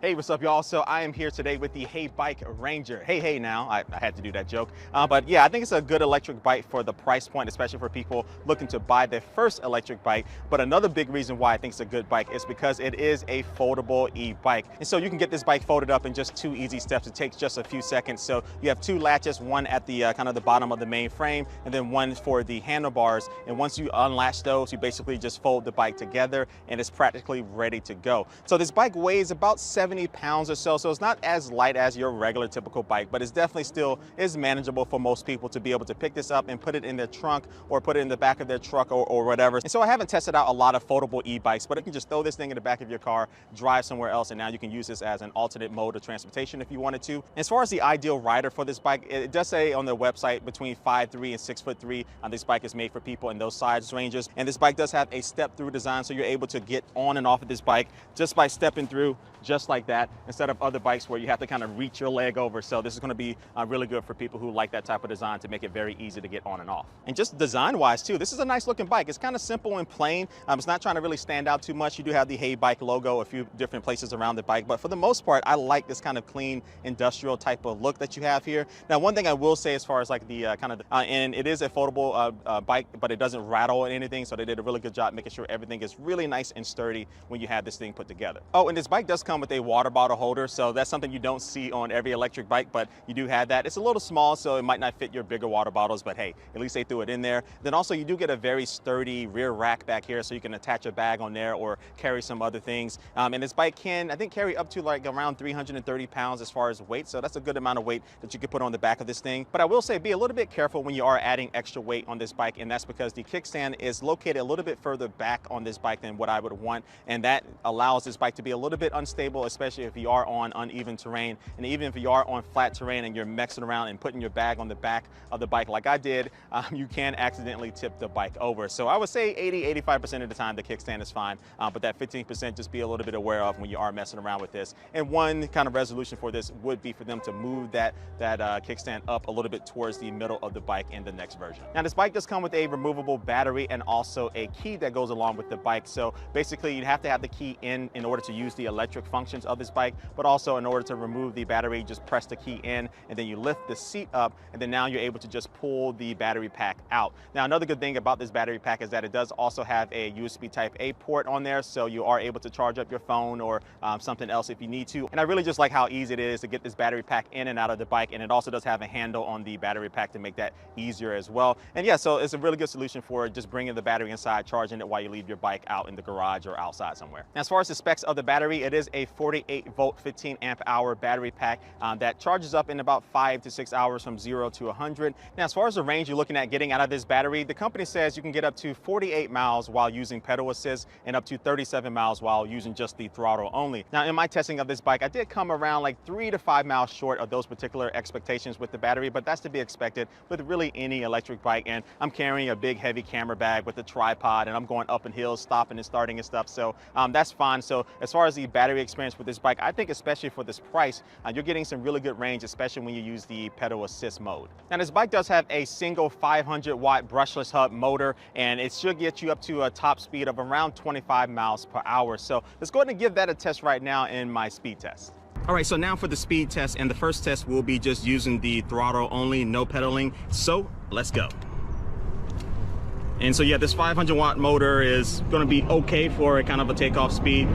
Hey, what's up, y'all? So I am here today with the Heybike Ranger. Hey now, I had to do that joke. But yeah, I think it's a good electric bike for the price point, especially for people looking to buy their first electric bike. But another big reason why I think it's a good bike is because it is a foldable e-bike. And so you can get this bike folded up in just 2 easy steps. It takes just a few seconds. So you have 2 latches, one at the kind of the bottom of the main frame, and then one for the handlebars. And once you unlatch those, you basically just fold the bike together and it's practically ready to go. So this bike weighs about 70 pounds or so it's not as light as your regular typical bike, but it's definitely still is manageable for most people to be able to pick this up and put it in their trunk or put it in the back of their truck or whatever. And so I haven't tested out a lot of foldable e-bikes, but you can just throw this thing in the back of your car, drive somewhere else, and now you can use this as an alternate mode of transportation if you wanted to. As far as the ideal rider for this bike, it does say on the website between 5'3" and 6'3". This bike is made for people in those size ranges, and this bike does have a step-through design, so you're able to get on and off of this bike just by stepping through just like that, instead of other bikes where you have to kind of reach your leg over. So this is going to be really good for people who like that type of design to make it very easy to get on and off. And just design wise too, this is a nice looking bike. It's kind of simple and plain. It's not trying to really stand out too much. You do have the Heybike logo a few different places around the bike, but for the most part, I like this kind of clean industrial type of look that you have here. Now, one thing I will say as far as like the and it is a foldable bike, but it doesn't rattle or anything. So they did a really good job making sure everything is really nice and sturdy when you have this thing put together. Oh, and this bike does come with a water bottle holder. So that's something you don't see on every electric bike, but you do have that. It's a little small, so it might not fit your bigger water bottles, but hey, at least they threw it in there. Then also you do get a very sturdy rear rack back here, so you can attach a bag on there or carry some other things. And this bike can, I think, carry up to like around 330 pounds as far as weight. So that's a good amount of weight that you can put on the back of this thing. But I will say, be a little bit careful when you are adding extra weight on this bike, and that's because the kickstand is located a little bit further back on this bike than what I would want. And that allows this bike to be a little bit unstable, especially if you are on uneven terrain. And even if you are on flat terrain and you're messing around and putting your bag on the back of the bike like I did, you can accidentally tip the bike over. So I would say 80–85% of the time the kickstand is fine, but that 15% just be a little bit aware of when you are messing around with this. And one kind of resolution for this would be for them to move that kickstand up a little bit towards the middle of the bike in the next version. Now this bike does come with a removable battery and also a key that goes along with the bike. So basically you'd have to have the key in order to use the electric functions of this bike, but also in order to remove the battery, just press the key in and then you lift the seat up, and then now you're able to just pull the battery pack out. Now another good thing about this battery pack is that it does also have a USB type A port on there, so you are able to charge up your phone or something else if you need to. And I really just like how easy it is to get this battery pack in and out of the bike, and it also does have a handle on the battery pack to make that easier as well. And yeah, so it's a really good solution for just bringing the battery inside, charging it while you leave your bike out in the garage or outside somewhere. Now, as far as the specs of the battery, it is a 48 volt 15 amp hour battery pack that charges up in about 5 to 6 hours from 0 to 100. Now, as far as the range you're looking at getting out of this battery, the company says you can get up to 48 miles while using pedal assist and up to 37 miles while using just the throttle only. Now, in my testing of this bike, I did come around like 3 to 5 miles short of those particular expectations with the battery, but that's to be expected with really any electric bike. And I'm carrying a big heavy camera bag with a tripod, and I'm going up in hills, stopping and starting and stuff. So that's fine. So as far as the battery experience with this bike, I think especially for this price, you're getting some really good range, especially when you use the pedal assist mode. Now this bike does have a single 500 watt brushless hub motor, and it should get you up to a top speed of around 25 miles per hour. So let's go ahead and give that a test right now in my speed test. All right, so now for the speed test, and the first test will be just using the throttle only, no pedaling. So let's go. And so yeah, this 500 watt motor is gonna be okay for a kind of a takeoff speed.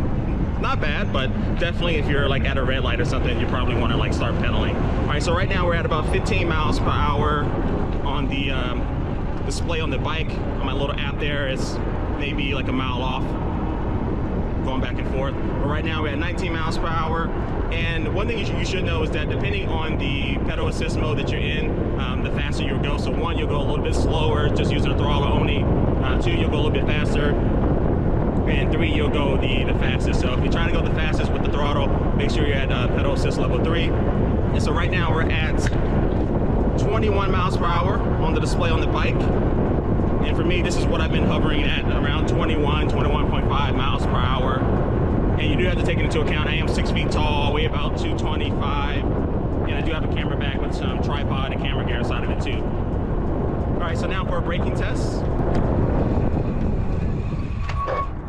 Not bad, but definitely if you're like at a red light or something, you probably want to like start pedaling. All right, so right now we're at about 15 miles per hour on the display on the bike. On my little app there, it's maybe like a mile off, going back and forth. But right now we're at 19 miles per hour. And one thing you should know is that depending on the pedal assist mode that you're in, the faster you'll go. So 1, you'll go a little bit slower, just using the throttle only. 2, you'll go a little bit faster. And 3, you'll go the fastest. So if you're trying to go the fastest with the throttle, make sure you're at pedal assist level 3. And so right now we're at 21 miles per hour on the display on the bike. And for me, this is what I've been hovering at, around 21.5 miles per hour. And you do have to take it into account, I am 6 feet tall, weigh about 225. And I do have a camera bag with some tripod and camera gear inside of it too. All right, so now for a braking test.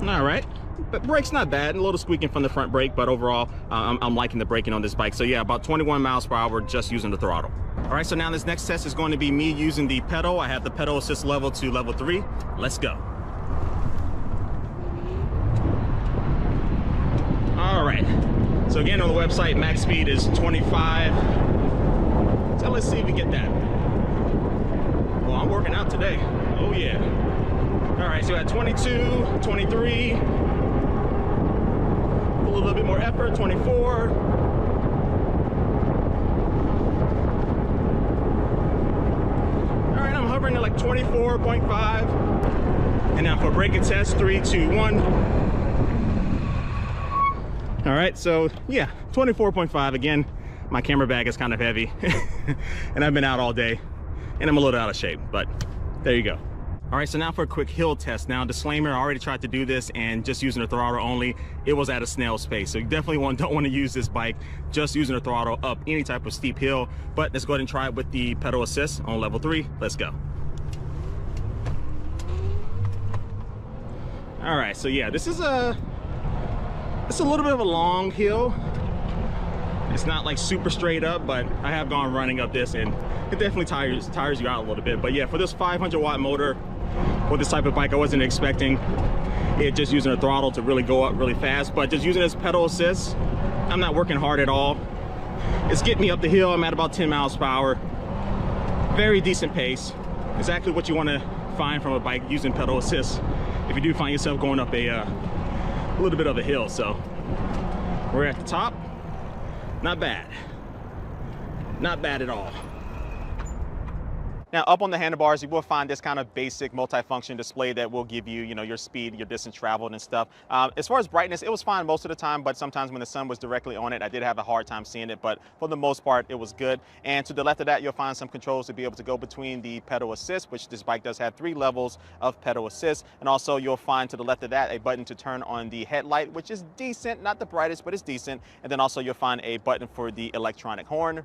All right, But brake's not bad, a little squeaking from the front brake, but overall, I'm liking the braking on this bike. So yeah, about 21 miles per hour just using the throttle. All right, so now this next test is going to be me using the pedal. I have the pedal assist level to level 3. Let's go. All right, so again on the website, max speed is 25. So let's see if we get that. Well, I'm working out today. Oh yeah. All right, so at 22, 23. A little bit more effort, 24. All right, I'm hovering at like 24.5. And now for braking test, 3, 2, 1. All right, so yeah, 24.5. Again, my camera bag is kind of heavy and I've been out all day and I'm a little out of shape, but there you go. All right, so now for a quick hill test. Now, disclaimer, I already tried to do this and just using the throttle only, it was at a snail's pace. So you definitely don't want to use this bike just using the throttle up any type of steep hill. But let's go ahead and try it with the pedal assist on level 3. Let's go. All right, so yeah, it's a little bit of a long hill. It's not like super straight up, but I have gone running up this and it definitely tires you out a little bit. But yeah, for this 500 watt motor, for this type of bike, I wasn't expecting it just using a throttle to really go up really fast, but just using this pedal assist, I'm not working hard at all. It's getting me up the hill. I'm at about 10 miles per hour. Very decent pace. Exactly what you want to find from a bike using pedal assist if you do find yourself going up a little bit of a hill. So we're at the top. Not bad. Not bad at all. Now, up on the handlebars, you will find this kind of basic multifunction display that will give you, your speed, your distance traveled and stuff. As far as brightness, it was fine most of the time, but sometimes when the sun was directly on it, I did have a hard time seeing it, but for the most part, it was good. And to the left of that, you'll find some controls to be able to go between the pedal assist, which this bike does have 3 levels of pedal assist. And also you'll find to the left of that, a button to turn on the headlight, which is decent, not the brightest, but it's decent. And then also you'll find a button for the electronic horn.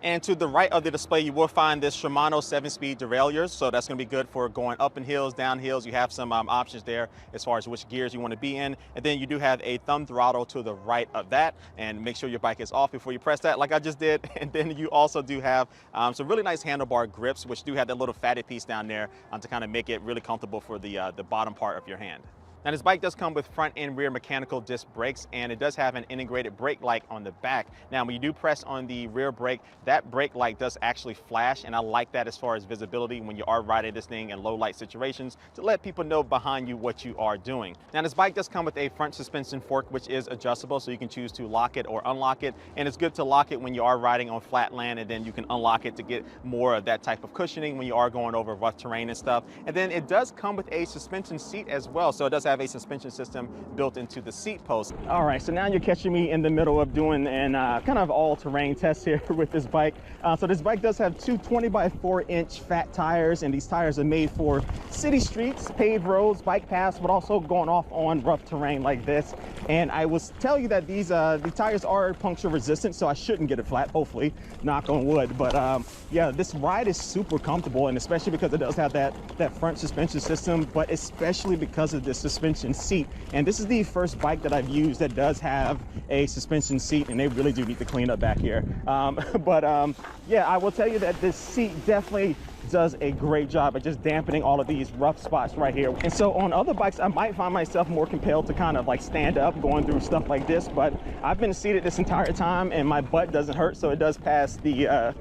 And to the right of the display, you will find this Shimano 7-speed derailleurs. So that's going to be good for going up in hills, down hills. You have some options there as far as which gears you want to be in. And then you do have a thumb throttle to the right of that. And make sure your bike is off before you press that, like I just did. And then you also do have some really nice handlebar grips, which do have that little fatty piece down there to kind of make it really comfortable for the bottom part of your hand. Now, this bike does come with front and rear mechanical disc brakes, and it does have an integrated brake light on the back. Now, when you do press on the rear brake, that brake light does actually flash, and I like that as far as visibility when you are riding this thing in low light situations to let people know behind you what you are doing. Now, this bike does come with a front suspension fork, which is adjustable, so you can choose to lock it or unlock it, and it's good to lock it when you are riding on flat land, and then you can unlock it to get more of that type of cushioning when you are going over rough terrain and stuff. And then it does come with a suspension seat as well, so it does have a suspension system built into the seat post. All right, so now you're catching me in the middle of doing an kind of all-terrain test here with this bike. So this bike does have 2 20-by-4-inch fat tires, and these tires are made for city streets, paved roads, bike paths, but also going off on rough terrain like this. And I will tell you that these the tires are puncture resistant, so I shouldn't get it flat, hopefully, knock on wood. But yeah, this ride is super comfortable, and especially because it does have that front suspension system, but especially because of the suspension seat. And this is the first bike that I've used that does have a suspension seat, and they really do need to clean up back here. Yeah, I will tell you that this seat definitely does a great job at just dampening all of these rough spots right here. And so on other bikes, I might find myself more compelled to kind of like stand up going through stuff like this, but I've been seated this entire time and my butt doesn't hurt, so it does pass the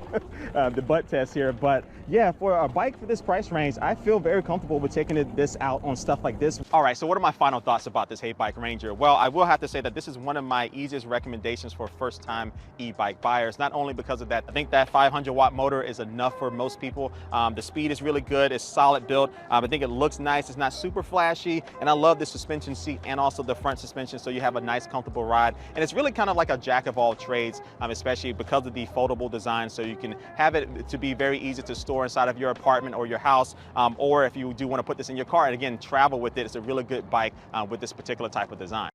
butt test here. But yeah, for a bike for this price range, I feel very comfortable with taking this out on stuff like this. All right, so what are my final thoughts about this Heybike Ranger? Well, I will have to say that this is one of my easiest recommendations for first-time e-bike buyers, not only because of that. I think that 500 watt motor is enough for most people. The speed is really good. It's solid built. I think it looks nice. It's not super flashy. And I love the suspension seat and also the front suspension, so you have a nice, comfortable ride. And it's really kind of like a jack of all trades, especially because of the foldable design. So you can have it to be very easy to store inside of your apartment or your house, or if you do want to put this in your car and again, travel with it, it's a really good bike with this particular type of design.